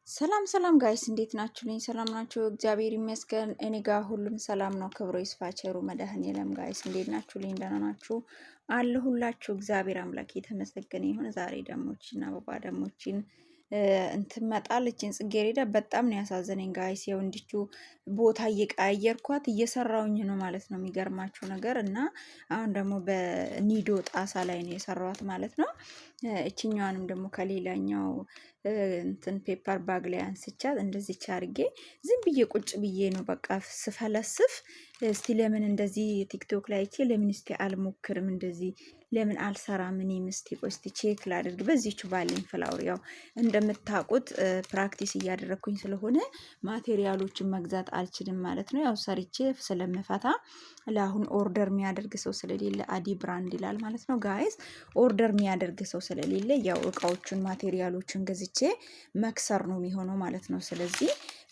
ሰላም ሰላም ጋይስ እንዴት ናችሁልኝ? ሰላም ናችሁ? እግዚአብሔር ይመስገን እኔ ጋር ሁሉም ሰላም ነው። ክብሩ ይስፋ ቸሩ መድኃኔዓለም። ጋይስ እንዴት ናችሁልኝ? ደህና ናችሁ? አለሁላችሁ። እግዚአብሔር አምላክ የተመሰገነ ይሁን። ዛሬ ደሞችን አበባ ደሞችን እንትን መጣለችን ጽጌረዳ በጣም ነው ያሳዘነኝ ጋይስ። ያው እንዲቹ ቦታ እየቀያየርኳት እየሰራውኝ ነው ማለት ነው። የሚገርማችሁ ነገር እና አሁን ደግሞ በኒዶ ጣሳ ላይ ነው የሰራዋት ማለት ነው። እችኛዋንም ደግሞ ከሌላኛው እንትን ፔፐር ባግ ላይ አንስቻት እንደዚህ አድርጌ ዝም ብዬ ቁጭ ብዬ ነው በቃ ስፈለስፍ። እስቲ ለምን እንደዚህ ቲክቶክ ላይ እቺ ለምን እስቲ አልሞክርም እንደዚህ ለምን አልሰራም? እኔም እስቲ ቆይ እስቲ ቼክ ላድርግ በዚህች ባለኝ ፍላወር። ያው እንደምታውቁት ፕራክቲስ እያደረኩኝ ስለሆነ ማቴሪያሎችን መግዛት አልችልም ማለት ነው። ያው ሰርቼ ስለምፈታ ለአሁን ኦርደር የሚያደርግ ሰው ስለሌለ አዲ ብራንድ ይላል ማለት ነው ጋይስ። ኦርደር የሚያደርግ ሰው ስለሌለ ያው እቃዎቹን ማቴሪያሎችን ገዝቼ መክሰር ነው የሚሆነው ማለት ነው። ስለዚህ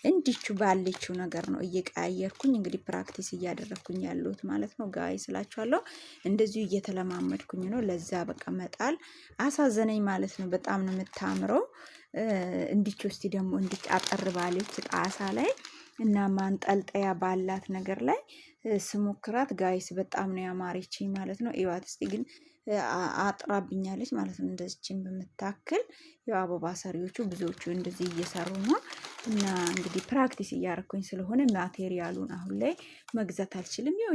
እንዲቹ ባለችው ነገር ነው እየቀያየርኩኝ እንግዲህ ፕራክቲስ እያደረኩኝ ያለሁት ማለት ነው ጋይስ እላችኋለሁ። እንደዚሁ እየተለማመድኩኝ ነው። ለዛ በቃ መጣል አሳዘነኝ ማለት ነው። በጣም ነው የምታምረው። እንዲቹ እስቲ ደግሞ እንዲች አጠር ባለች ጣሳ ላይ እና ማንጠልጠያ ባላት ነገር ላይ ስሞክራት ጋይስ በጣም ነው ያማረችኝ ማለት ነው። እዩዋት እስቲ ግን አጥራብኛለች ማለት ነው። እንደዚህም በመታከል ያው አበባ ሰሪዎቹ ብዙዎቹ እንደዚህ እየሰሩ ነው። እና እንግዲህ ፕራክቲስ እያደረኩኝ ስለሆነ ማቴሪያሉን አሁን ላይ መግዛት አልችልም። ያው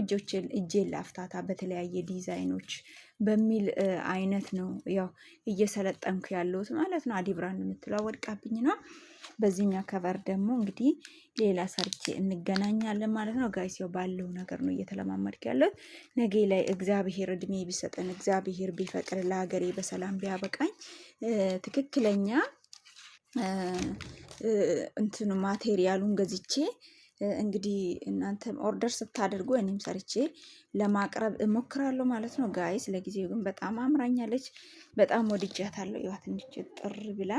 እጄን ላፍታታ በተለያየ ዲዛይኖች በሚል አይነት ነው ያው እየሰለጠንኩ ያለሁት ማለት ነው። አዲ ብራንድ የምትለው ወድቃብኝ ነው። በዚህኛው ከቨር ደግሞ እንግዲህ ሌላ ሰርቼ እንገናኛለን ማለት ነው ጋይስ። ያው ባለው ነገር ነው እየተለማመድኩ ያለሁት። ነገ ላይ እግዚአብሔር እድሜ ቢሰጠን እግዚአብሔር ቢፈቅድ ለሀገሬ በሰላም ቢያበቃኝ ትክክለኛ እንትኑ ማቴሪያሉን ገዝቼ እንግዲህ እናንተም ኦርደር ስታደርጉ እኔም ሰርቼ ለማቅረብ እሞክራለሁ ማለት ነው ጋይስ። ለጊዜው ግን በጣም አምራኛለች። በጣም ወድጃታለሁ። ይዋ ትንሽ ጥር ብላ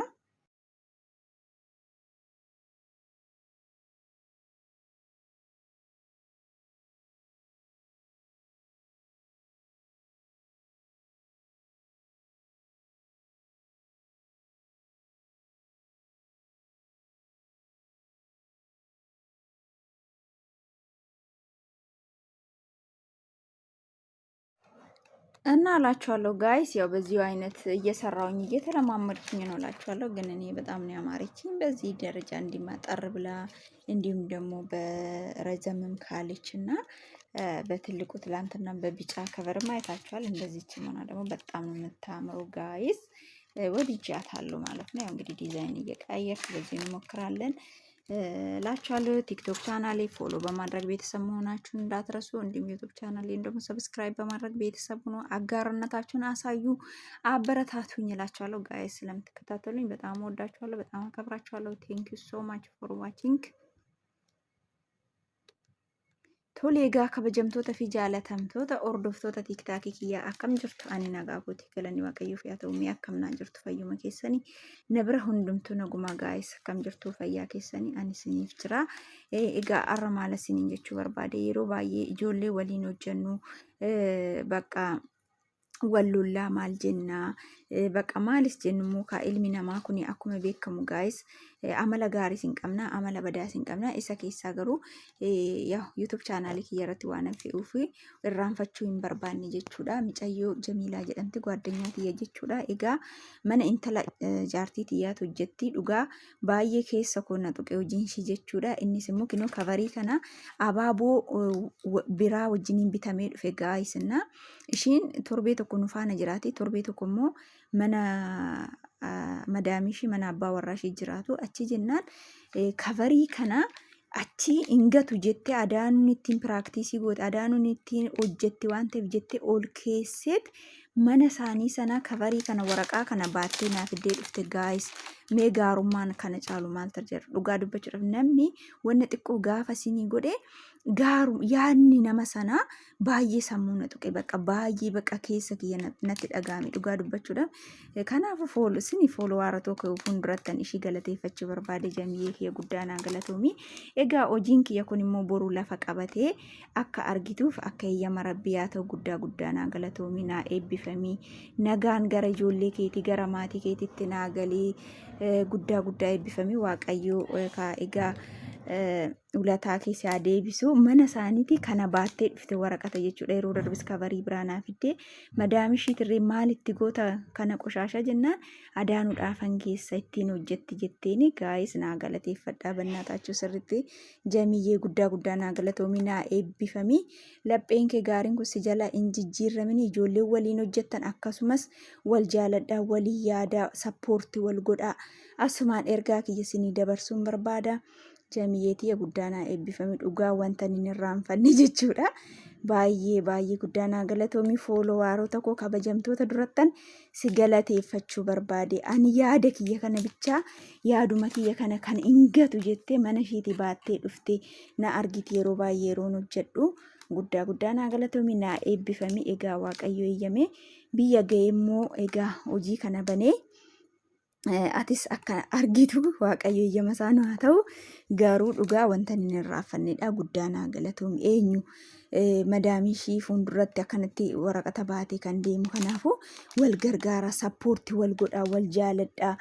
እና እላችኋለሁ ጋይስ። ያው በዚሁ አይነት እየሰራውኝ እየተለማመድኩኝ ነው እላችኋለሁ። ግን እኔ በጣም ነው ያማረችኝ በዚህ ደረጃ እንዲማጠር ብላ እንዲሁም ደግሞ በረዘምም ካለች እና በትልቁ ትላንትና በቢጫ ከቨር አይታችኋል። እንደዚህች ሆና ደግሞ በጣም ነው የምታምረው ጋይስ። ወድጃታለሁ ማለት ነው። ያው እንግዲህ ዲዛይን እየቀያየርኩ በዚህ እንሞክራለን ላችኋለሁ። ቲክቶክ ቻናሌ ፎሎ በማድረግ ቤተሰብ መሆናችሁን እንዳትረሱ። እንዲሁም ዩቲዩብ ቻናሌን ደግሞ ሰብስክራይብ በማድረግ ቤተሰብ ሆኖ አጋርነታችሁን አሳዩ፣ አበረታቱኝ እላችኋለሁ ጋይስ። ስለምትከታተሉኝ በጣም ወዳችኋለሁ፣ በጣም አከብራችኋለሁ። ቴንክ ዩ ሶ ማች ፎር ዋቺንግ። Tole egaa kabajamtoota fi jaalatamtoota hordoftoota tiiktaakii kiyyaa akkam jirtu? Ani nagaa kooti galanii waaqayyoof yaa ta'u mi'a akkam naa jirtu fayyuma keessanii na bira hundumtuu nagumaa gaa'is akkam jirtu fayyaa keessanii ani isiniif jira. Egaa har'a maal isiniin jechuu barbaade yeroo baay'ee ijoollee waliin hojjennu bakka wallollaa maal jennaa bakka maalis jennu muka ilmi namaa kuni akkuma beekamu gaa'is amala gaarii hin qabna, amala badaas hin qabna. Isa keessaa garuu yaa YouTube chaanaalii kiyya irratti waan fe'uuf irraanfachuu hin barbaanne jechuudha. Micayyoo Jamiilaa jedhamti ጓደኛ tiyya jechuudha. Egaa mana intala jaartii tiyyaatu hojjetti dhugaa baay'ee keessa konna tuqe hojiin ishii jechuudha. Innis immoo kinoo kavarii kana abaaboo biraa wajjiniin bitamee dhufe gaa'isna. Ishiin torbee tokko nu faana jiraati. Torbee tokko immoo mana madaamishii mana abbaa warraashii jiraatu achi jennaan kavarii kana achi ingatu jettee adaanuun ittiin piraaktiisii goote adaanuun ittiin hojjetti waan ta'eef jettee ol keesseet mana isaanii sana kavarii kana waraqaa kana baattee naaf iddee dhufte gaayis. Mee gaarummaan kana caalu maal tarjeera dhugaa dubbachuudhaaf namni wanna xiqqoo gaafa sinii godhe gaaru yaadni nama sana baay'ee sammuu na tuqe bakka baay'ee bakka keessa kiyya natti dhagaame dhugaa dubbachuudhaaf. Kanaafuu foolo sini foolo waara tokko fuuldurattan ishii galateeffachuu barbaade Jamiyee kiyya guddaanaa galatoomi. Egaa hojiin kiyya kun immoo boru lafa qabatee akka argituuf akka eeyyama rabbii yaa ta'u guddaanaa galatoomi naa eebbifamii nagaan gara ijoollee keetii gara maatii keetitti naa galee guddaa eebbifame waaqayyo egaa ulataa keessaa deebisu mana isaaniiti kana baattee dhufte waraqata jechuudha. Yeroo darbis kabarii biraanaa fiddee madaami ishiitirree maalitti goota kana qoshaasha jennaan adaanuudhaafan keessa ittiin hojjetti jetteeni gaa'is naa galateeffadhaa bannaataachuu sirritti jamiyyee guddaa naa galatoomii naa eebbifamii lapheen kee gaariin kun si jala hin jijjiirramin ijoolleen waliin hojjettan akkasumas wal jaaladhaa walii yaadaa sappoortii wal godhaa asumaan ergaa kiyya sinii dabarsuun barbaada. Jamiyyeetii guddaanaa eebbifame dhugaa wanta inni irraanfanne jechuudha. Baay'ee guddaanaa galatoomii foolowaarota koo kabajamtoota durattan si galateeffachuu barbaade. Ani yaada kiyya kana bichaa yaaduma kiyya kana kan ingatu jettee mana ishiitii baattee dhufte na argiti yeroo baay'ee yeroon hojjedhu. Guddaanaa galatoomii naa eebbifame egaa waaqayyo eeyyame biyya ga'e immoo egaa hojii kana banee. Atis akka argitu waaqayyo eeyyama isaa haa ta'u garuu dhugaa wanta inni irraanfannedha. Guddaanaa galatoomii eenyu madaamii ishii fuulduratti akkanatti waraqata baatee kan deemu kanaafuu wal gargaara sappoortii wal godhaa wal jaaladhaa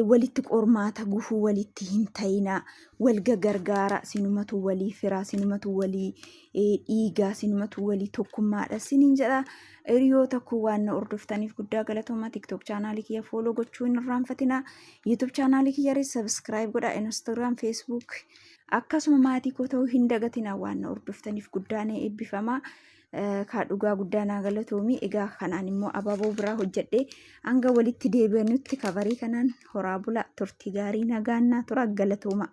walitti qormaata gufuu walitti hin ta'inaa wal gargaara sinumatu walii firaa sinumatu walii dhiigaa sinumatu walii tokkummaadha siniin jedha. Hiriyoota koo waan na hordoftaniif guddaa galatoomaa. TikTok chaanaalii kiyya fooloo gochuu hin irraanfatinaa. YouTube chaanaalii kiyya subscribe godhaa. Instagram, Facebook akkasuma maatii koo ta'uu hin dagatinaa waan na hordoftaniif guddaan eebbifamaa. Kaa dhugaa guddaanaa galatoomii egaa kanaan immoo abaaboo biraa hojjedhee hanga walitti deebi'anutti kabarii kanaan horaa bulaa turtii gaarii nagaannaa tura galatooma.